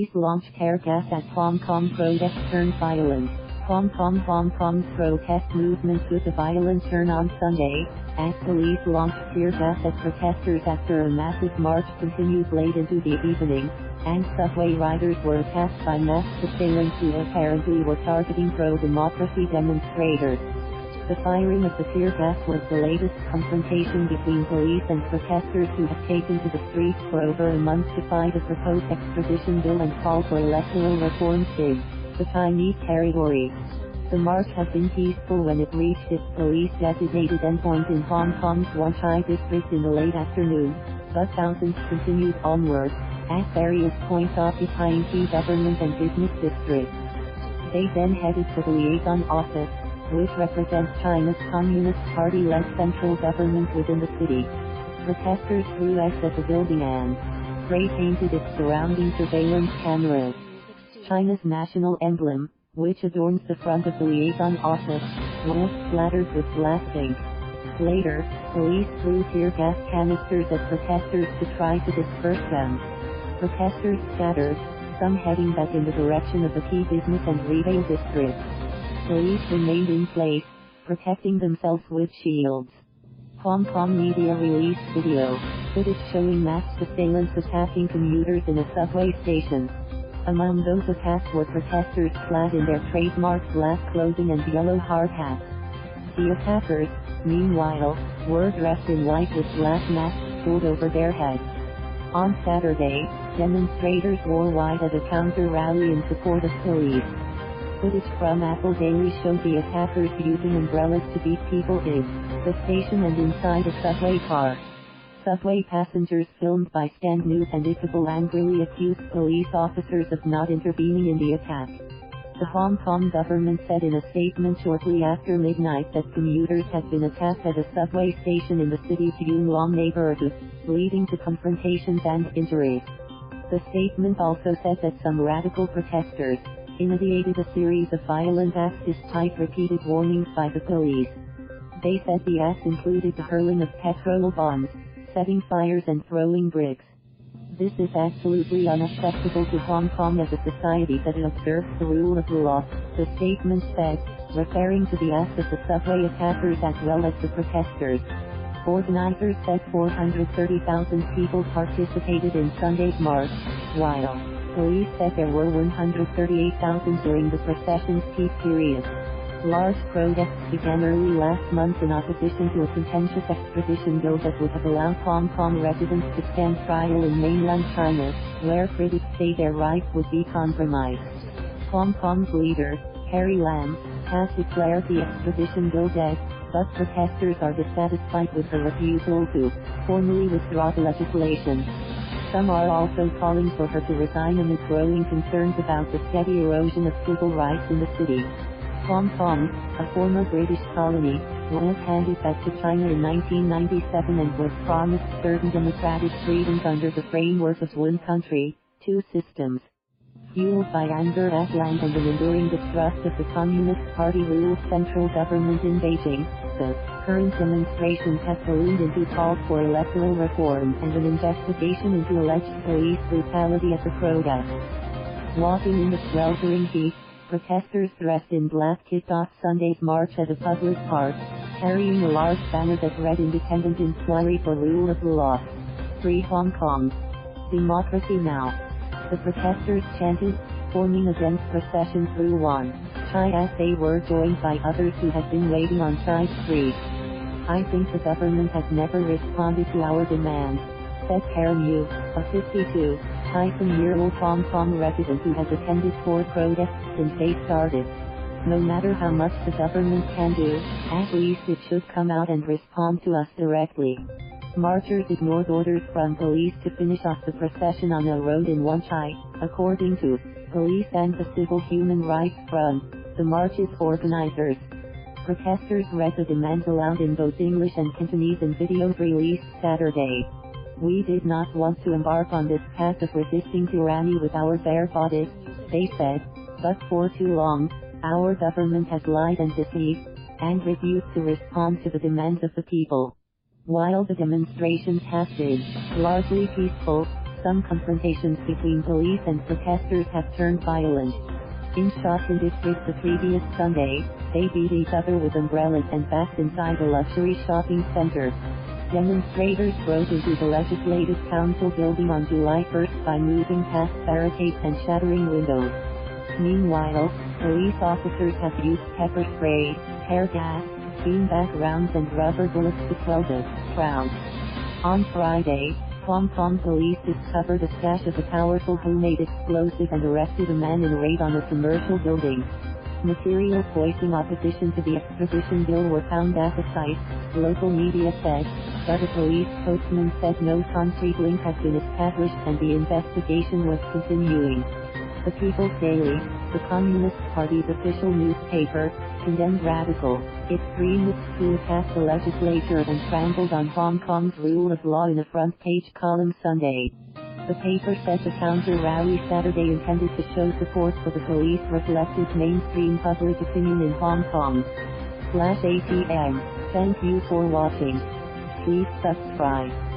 Police launched tear gas at Hong Kong protest turned violent. Hong Kong's protest movement took a violent turn on Sunday, as police launched tear gas at protesters after a massive march continued late into the evening, and subway riders were attacked by masked assailants who apparently were targeting pro-democracy demonstrators. The firing of the tear gas was the latest confrontation between police and protesters who have taken to the streets for over a month to fight a proposed extradition bill and call for electoral reforms in the Chinese territory. The march had been peaceful when it reached its police-designated endpoint in Hong Kong's Wan Chai district in the late afternoon, but thousands continued onward, at various points occupying key government and business districts. They then headed to the Liaison Office, which represents China's Communist Party-led central government within the city. Protesters threw eggs at the building and spray-painted its surrounding surveillance cameras. China's national emblem, which adorns the front of the Liaison Office, was splattered with black ink. Later, police threw tear gas canisters at protesters to try to disperse them. Protesters scattered, some heading back in the direction of the key business and retail districts. Police remained in place, protecting themselves with shields. Hong Kong media released video footage showing masked assailants attacking commuters in a subway station. Among those attacked were protesters clad in their trademark black clothing and yellow hard hats. The attackers, meanwhile, were dressed in white with black masks pulled over their heads. On Saturday, demonstrators wore white at a counter-rally in support of police. Footage from Apple Daily showed the attackers using umbrellas to beat people in the station and inside a subway car. Subway passengers filmed by Stand News and iCABLE angrily accused police officers of not intervening in the attack. The Hong Kong government said in a statement shortly after midnight that commuters had been attacked at a subway station in the city's Yuen Long neighborhood, leading to confrontations and injuries. The statement also said that some radical protesters initiated a series of violent acts despite repeated warnings by the police. They said the acts included the hurling of petrol bombs, setting fires and throwing bricks. This is absolutely unacceptable to Hong Kong as a society that observes the rule of law, the statement said, referring to the acts of the subway attackers as well as the protesters. Organizers said 430,000 people participated in Sunday's march, while police said there were 138,000 during the procession's peak period. Large protests began early last month in opposition to a contentious extradition bill that would have allowed Hong Kong residents to stand trial in mainland China, where critics say their rights would be compromised. Hong Kong's leader, Carrie Lam, has declared the extradition bill dead, but protesters are dissatisfied with the refusal to formally withdraw the legislation. Some are also calling for her to resign amid growing concerns about the steady erosion of civil rights in the city. Hong Kong, a former British colony, was handed back to China in 1997 and was promised certain democratic freedoms under the framework of one country, two systems. Fueled by anger at land and an enduring distrust of the Communist Party-ruled central government in Beijing, the current demonstrations have ballooned into calls for electoral reform and an investigation into alleged police brutality at the protest. Walking in the sweltering heat, protesters dressed in black kicked off Sunday's march at a public park, carrying a large banner that read "Independent Inquiry for Rule of Law. Free Hong Kong. Democracy Now." The protesters chanted, forming a dense procession through Wan Chai as they were joined by others who had been waiting on side streets. "I think the government has never responded to our demands," said Carrie Lam, a 52-year-old Hong Kong resident who has attended 4 protests since they started. "No matter how much the government can do, at least it should come out and respond to us directly." Marchers ignored orders from police to finish off the procession on a road in Wan Chai, according to police and the Civil Human Rights Front, the march's organizers. Protesters read the demands aloud in both English and Cantonese in videos released Saturday. "We did not want to embark on this path of resisting tyranny with our bare bodies," they said, "but for too long, our government has lied and deceived, and refused to respond to the demands of the people." While the demonstrations have been largely peaceful, some confrontations between police and protesters have turned violent. In Shotton district the previous Sunday, they beat each other with umbrellas and bats inside a luxury shopping center. Demonstrators broke into the Legislative Council building on July 1 by moving past barricades and shattering windows. Meanwhile, police officers have used pepper spray, tear gas, beanbag rounds and rubber bullets to quell the crowd. On Friday, Hong Kong police discovered a stash of a powerful homemade explosive and arrested a man in a raid on a commercial building. Materials voicing opposition to the extradition bill were found at the site, local media said, but a police spokesman said no concrete link has been established and the investigation was continuing. The People's Daily, the Communist Party's official newspaper, condemned radical extremists who attacked the legislature and trampled on Hong Kong's rule of law in a front-page column Sunday. The paper said the counter-rally Saturday intended to show support for the police reflected mainstream public opinion in Hong Kong. /ATM. Thank you for watching. Please subscribe.